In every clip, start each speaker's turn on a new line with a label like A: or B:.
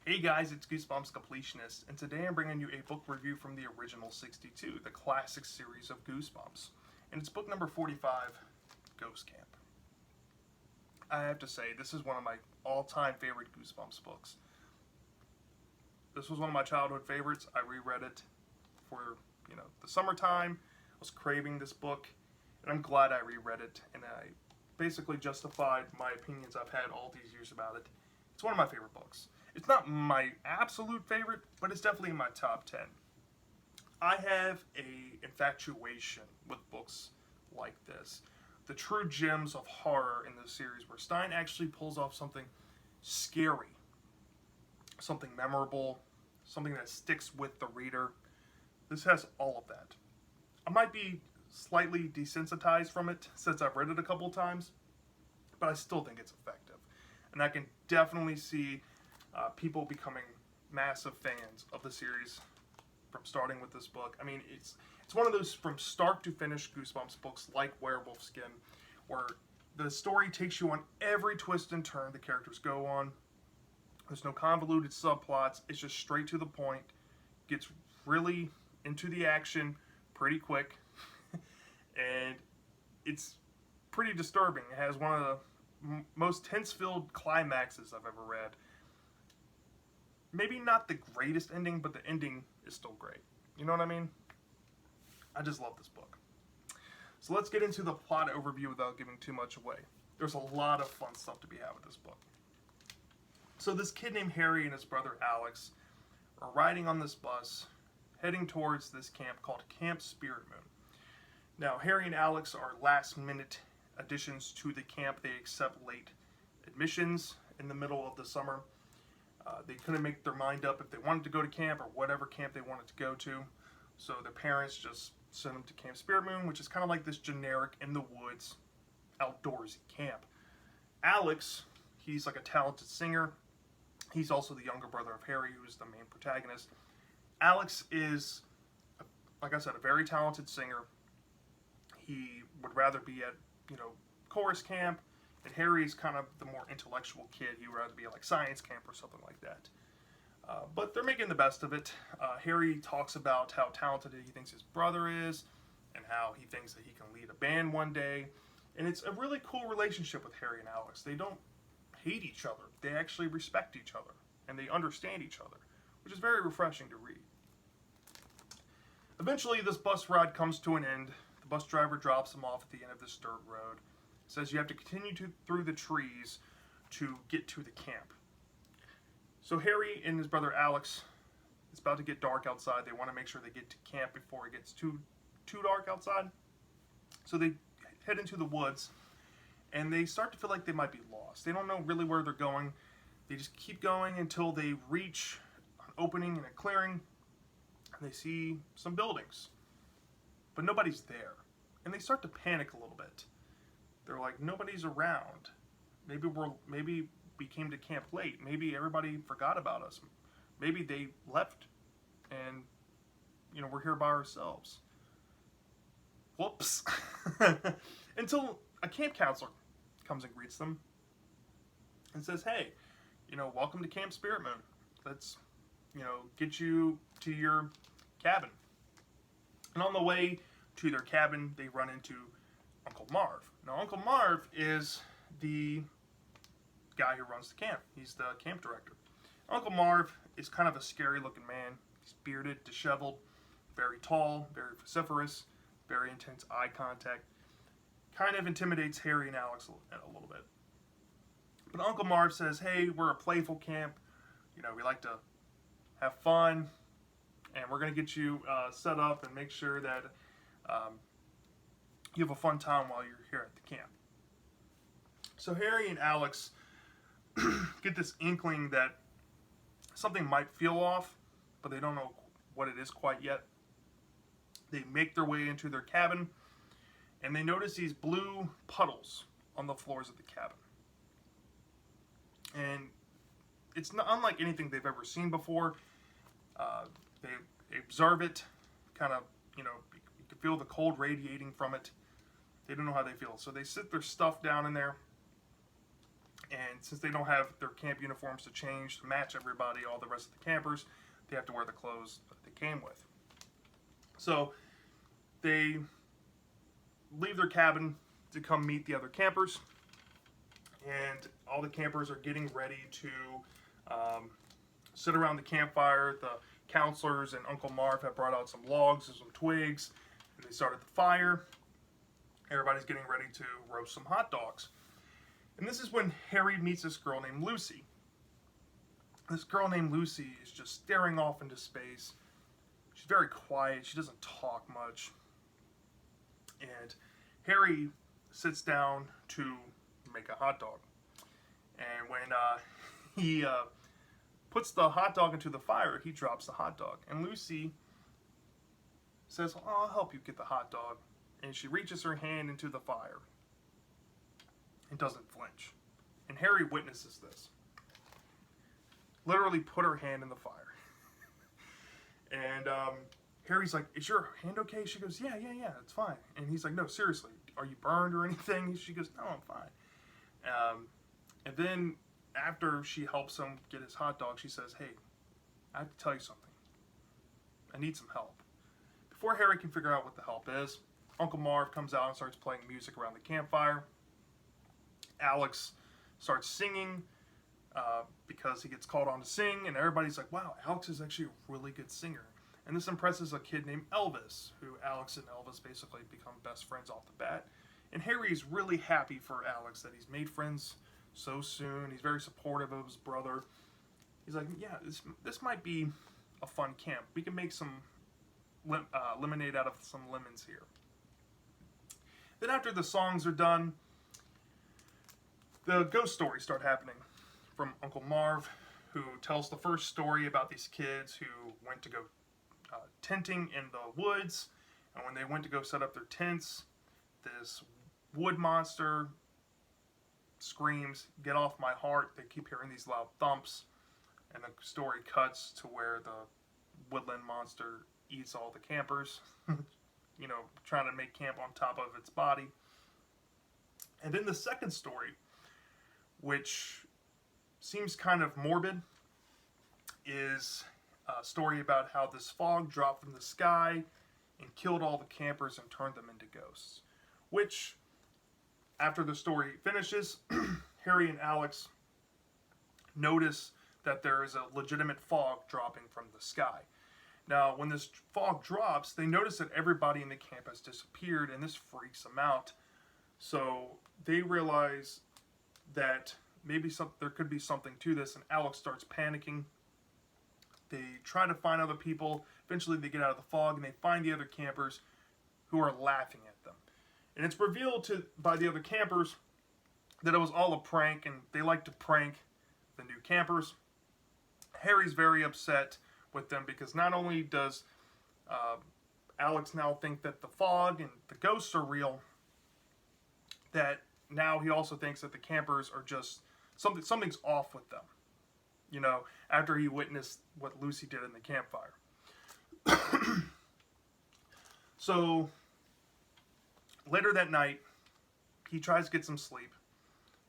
A: Hey guys, it's Goosebumps Completionist, and today I'm bringing you a book review from the original 62, the classic series of Goosebumps. And it's book number 45, Ghost Camp. I have to say, this is one of my all-time favorite Goosebumps books. This was one of my childhood favorites. I reread it for, the summertime. I was craving this book, and I'm glad I reread it, and I basically justified my opinions I've had all these years about it. It's one of my favorite books. It's not my absolute favorite, but it's definitely in my top 10. I have a infatuation with books like this. The true gems of horror in this series where Stein actually pulls off something scary, something memorable, something that sticks with the reader. This has all of that. I might be slightly desensitized from it since I've read it a couple times, but I still think it's effective. And I can definitely see people becoming massive fans of the series from starting with this book. I mean, it's one of those from start to finish Goosebumps books like Werewolf Skin, where the story takes you on every twist and turn the characters go on. There's no convoluted subplots. It's just straight to the point. Gets really into the action pretty quick. And it's pretty disturbing. It has one of the most tense-filled climaxes I've ever read. Maybe not the greatest ending, but the ending is still great. You know what I mean? I just love this book. So let's get into the plot overview without giving too much away. There's a lot of fun stuff to be had with this book. So this kid named Harry and his brother Alex are riding on this bus, heading towards this camp called Camp Spirit Moon. Now, Harry and Alex are last-minute additions to the camp. They accept late admissions in the middle of the summer. They couldn't make their mind up if they wanted to go to camp or whatever camp they wanted to go to. So their parents just sent them to Camp Spirit Moon, which is kind of like this generic in-the-woods, outdoorsy camp. Alex, he's like a talented singer. He's also the younger brother of Harry, who's the main protagonist. Alex is, like I said, a very talented singer. He would rather be at, chorus camp, and Harry's kind of the more intellectual kid. He would rather be at like science camp or something like that. But they're making the best of it. Harry talks about how talented he thinks his brother is, and how he thinks that he can lead a band one day. And it's a really cool relationship with Harry and Alex. They don't hate each other. They actually respect each other, and they understand each other, which is very refreshing to read. Eventually, this bus ride comes to an end. The bus driver drops them off at the end of this dirt road. Says you have to continue through the trees to get to the camp. So Harry and his brother Alex, it's about to get dark outside. They want to make sure they get to camp before it gets too dark outside. So they head into the woods, and they start to feel like they might be lost. They don't know really where they're going. They just keep going until they reach an opening in a clearing, and they see some buildings. But nobody's there. And they start to panic a little bit. They're like, nobody's around. Maybe we came to camp late. Maybe everybody forgot about us. Maybe they left and, we're here by ourselves. Whoops. Until a camp counselor comes and greets them and says, hey, welcome to Camp Spirit Moon. Let's, get you to your cabin. And on the way to their cabin, they run into Uncle Marv. Now, Uncle Marv is the guy who runs the camp. He's the camp director. Uncle Marv is kind of a scary-looking man. He's bearded, disheveled, very tall, very vociferous, very intense eye contact. Kind of intimidates Harry and Alex a little bit. But Uncle Marv says, hey, we're a playful camp. We like to have fun, and we're going to get you set up and make sure that you have a fun time while you're here at the camp. So Harry and Alex get this inkling that something might feel off, but they don't know what it is quite yet. They make their way into their cabin, and they notice these blue puddles on the floors of the cabin. And it's not unlike anything they've ever seen before. They observe it, kind of, you can feel the cold radiating from it. They don't know how they feel. So they sit their stuff down in there, And since they don't have their camp uniforms to change to match everybody, all the rest of the campers, they have to wear the clothes that they came with. So they leave their cabin to come meet the other campers, and all the campers are getting ready to sit around the campfire. The counselors and Uncle Marv have brought out some logs and some twigs, and they started the fire. Everybody's getting ready to roast some hot dogs. And this is when Harry meets this girl named Lucy. This girl named Lucy is just staring off into space. She's very quiet. She doesn't talk much. And Harry sits down to make a hot dog. And when he puts the hot dog into the fire, he drops the hot dog. And Lucy says, "Oh, I'll help you get the hot dog." And she reaches her hand into the fire and doesn't flinch. And Harry witnesses this. Literally put her hand in the fire. And Harry's like, "Is your hand okay?" She goes, yeah, it's fine. And he's like, "No, seriously, are you burned or anything?" She goes, "No, I'm fine." And then after she helps him get his hot dog, she says, "Hey, I have to tell you something. I need some help." Before Harry can figure out what the help is, Uncle Marv comes out and starts playing music around the campfire. Alex starts singing because he gets called on to sing, and everybody's like, "Wow, Alex is actually a really good singer." And this impresses a kid named Elvis, who Alex and Elvis basically become best friends off the bat. And Harry's really happy for Alex that he's made friends so soon. He's very supportive of his brother. He's like, "Yeah, this might be a fun camp. We can make some lemonade out of some lemons here." Then after the songs are done, the ghost stories start happening from Uncle Marv, who tells the first story about these kids who went to go tenting in the woods, and when they went to go set up their tents, this wood monster screams, "Get off my heart." They keep hearing these loud thumps, and the story cuts to where the woodland monster eats all the campers, trying to make camp on top of its body. And then the second story, which seems kind of morbid, is a story about how this fog dropped from the sky and killed all the campers and turned them into ghosts. Which, after the story finishes, Harry and Alex notice that there is a legitimate fog dropping from the sky. Now, when this fog drops, they notice that everybody in the camp has disappeared, and this freaks them out. So they realize that maybe there could be something to this, and Alex starts panicking. They try to find other people. Eventually they get out of the fog, and they find the other campers who are laughing at them. And it's revealed by the other campers that it was all a prank, and they like to prank the new campers. Harry's very upset with them because not only does Alex now think that the fog and the ghosts are real, that now he also thinks that the campers are just something's off with them. After he witnessed what Lucy did in the campfire. So later that night, he tries to get some sleep,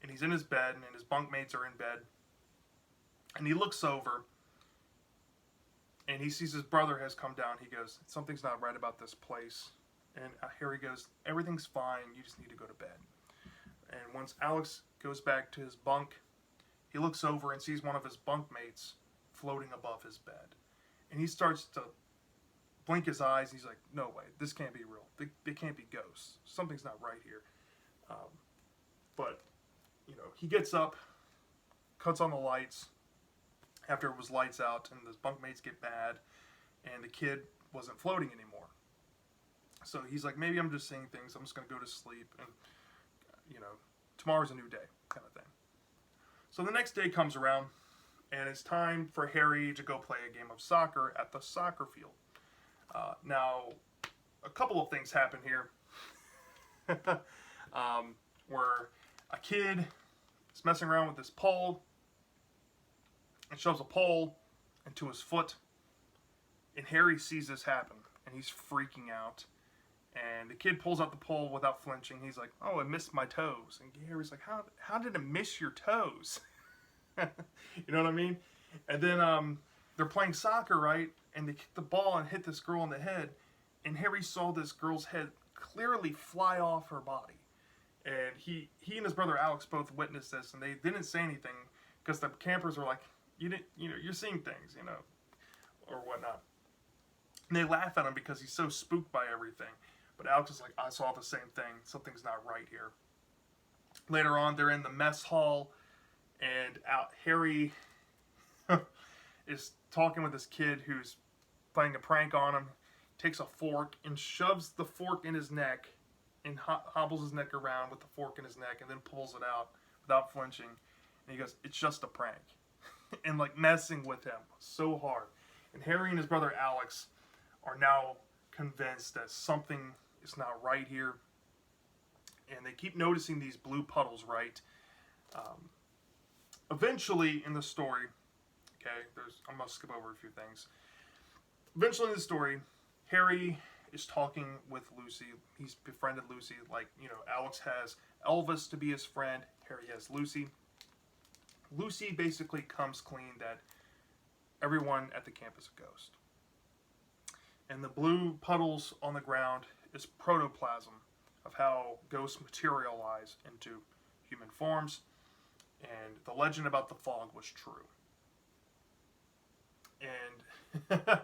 A: and he's in his bed, and his bunkmates are in bed, and he looks over, and he sees his brother has come down. He goes, "Something's not right about this place." And Harry goes, "Everything's fine, you just need to go to bed." And once Alex goes back to his bunk, he looks over and sees one of his bunkmates floating above his bed. And he starts to blink his eyes. He's like, "No way, this can't be real. They can't be ghosts. Something's not right here." But he gets up, cuts on the lights after it was lights out, and his bunkmates get mad, and the kid wasn't floating anymore. So he's like, "Maybe I'm just seeing things. I'm just going to go to sleep, and tomorrow's a new day," kind of thing. So the next day comes around, and it's time for Harry to go play a game of soccer at the soccer field. Now, a couple of things happen here. Where a kid is messing around with this pole and shoves a pole into his foot, and Harry sees this happen, and he's freaking out. And the kid pulls out the pole without flinching. He's like, "Oh, I missed my toes." And Harry's like, "How did it miss your toes?" You know what I mean? And then they're playing soccer, right? And they kick the ball and hit this girl in the head. And Harry saw this girl's head clearly fly off her body. And he and his brother Alex both witnessed this, and they didn't say anything because the campers were like, you're seeing things, or whatnot. And they laugh at him because he's so spooked by everything. But Alex is like, I saw the same thing. Something's not right here. Later on, they're in the mess hall, and Harry is talking with this kid who's playing a prank on him. Takes a fork and shoves the fork in his neck and hobbles his neck around with the fork in his neck and then pulls it out without flinching. And he goes, "It's just a prank." And like messing with him so hard. And Harry and his brother Alex are now convinced that something is not right here. And they keep noticing these blue puddles, right? Eventually in the story, okay, I'm going to skip over a few things. Eventually in the story, Harry is talking with Lucy. He's befriended Lucy. Like, Alex has Elvis to be his friend. Harry has Lucy. Lucy basically comes clean that everyone at the camp is a ghost. And the blue puddles on the ground is protoplasm of how ghosts materialize into human forms. And the legend about the fog was true. And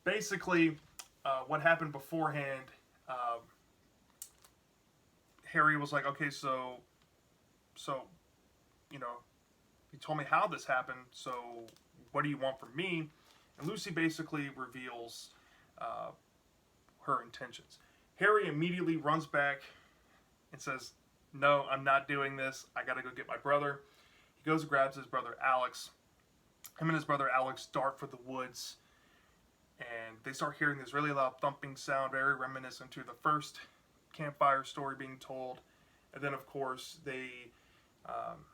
A: basically, what happened beforehand, Harry was like, okay, so, you told me how this happened, so what do you want from me? And Lucy basically reveals her intentions. Harry immediately runs back and says, "No, I'm not doing this. I gotta go get my brother." He goes and grabs his brother Alex. Him and his brother Alex dart for the woods, and they start hearing this really loud thumping sound, very reminiscent to the first campfire story being told. And then, of course, they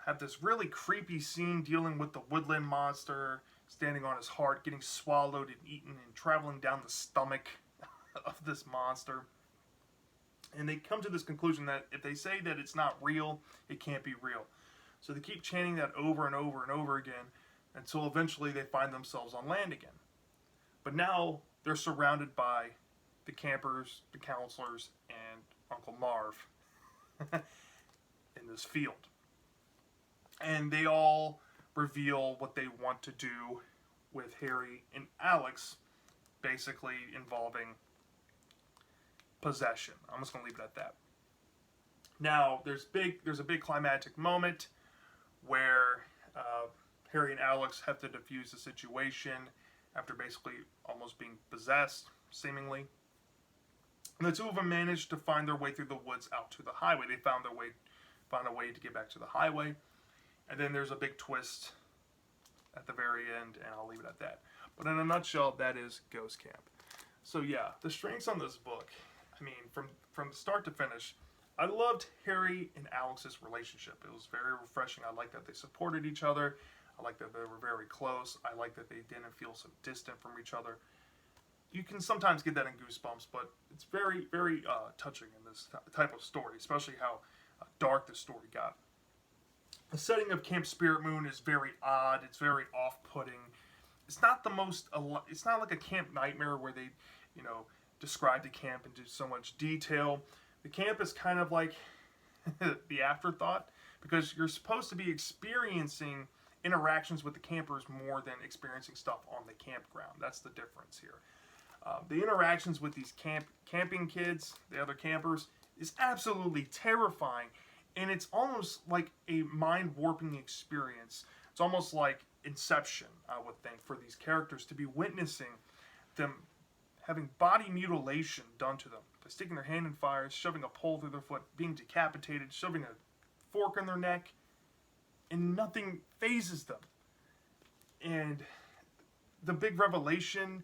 A: have this really creepy scene dealing with the woodland monster standing on his heart, getting swallowed and eaten, and traveling down the stomach of this monster. And they come to this conclusion that if they say that it's not real, it can't be real. So they keep chanting that over and over and over again until eventually they find themselves on land again. But now they're surrounded by the campers, the counselors, and Uncle Marv in this field. And they all reveal what they want to do with Harry and Alex, basically involving possession. I'm just going to leave it at that. Now, there's a big climactic moment where Harry and Alex have to defuse the situation after basically almost being possessed, seemingly. And the two of them managed to find their way through the woods out to the highway. They found a way to get back to the highway. And then there's a big twist at the very end, and I'll leave it at that. But in a nutshell, that is Ghost Camp. So yeah, the strengths on this book, I mean, from start to finish, I loved Harry and Alex's relationship. It was very refreshing. I liked that they supported each other. I liked that they were very close. I liked that they didn't feel so distant from each other. You can sometimes get that in Goosebumps, but it's very, very touching in this type of story, especially how dark the story got. The setting of Camp Spirit Moon is very odd. It's very off-putting. It's not it's not like a Camp Nightmare where they, describe the camp into so much detail. The camp is kind of like the afterthought because you're supposed to be experiencing interactions with the campers more than experiencing stuff on the campground. That's the difference here. The interactions with these camping kids, the other campers, is absolutely terrifying. And it's almost like a mind-warping experience. It's almost like Inception, I would think, for these characters to be witnessing them having body mutilation done to them. By sticking their hand in fire, shoving a pole through their foot, being decapitated, shoving a fork in their neck, and nothing phases them. And the big revelation,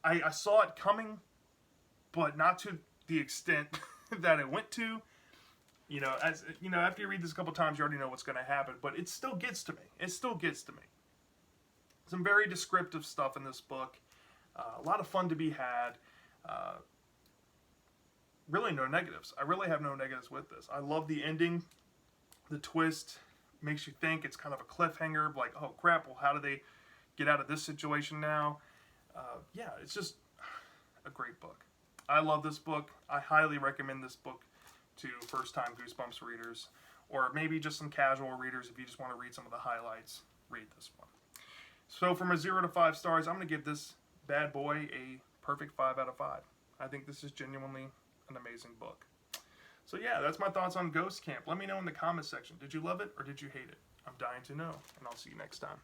A: I saw it coming, but not to the extent that it went to. After you read this a couple times, you already know what's going to happen, but it still gets to me. Some very descriptive stuff in this book. A lot of fun to be had. really no negatives. I really have no negatives with this. I love the ending, the twist makes you think. It's kind of a cliffhanger, like, oh crap, well, how do they get out of this situation now? Yeah, it's just a great book. I love this book. I highly recommend this book to first-time Goosebumps readers, or maybe just some casual readers if you just want to read some of the highlights. Read this one. So from a 0 to 5 stars, I'm going to give this bad boy a perfect 5 out of 5. I think this is genuinely an amazing book. So yeah, that's my thoughts on Ghost Camp. Let me know in the comment section. Did you love it or did you hate it? I'm dying to know, and I'll see you next time.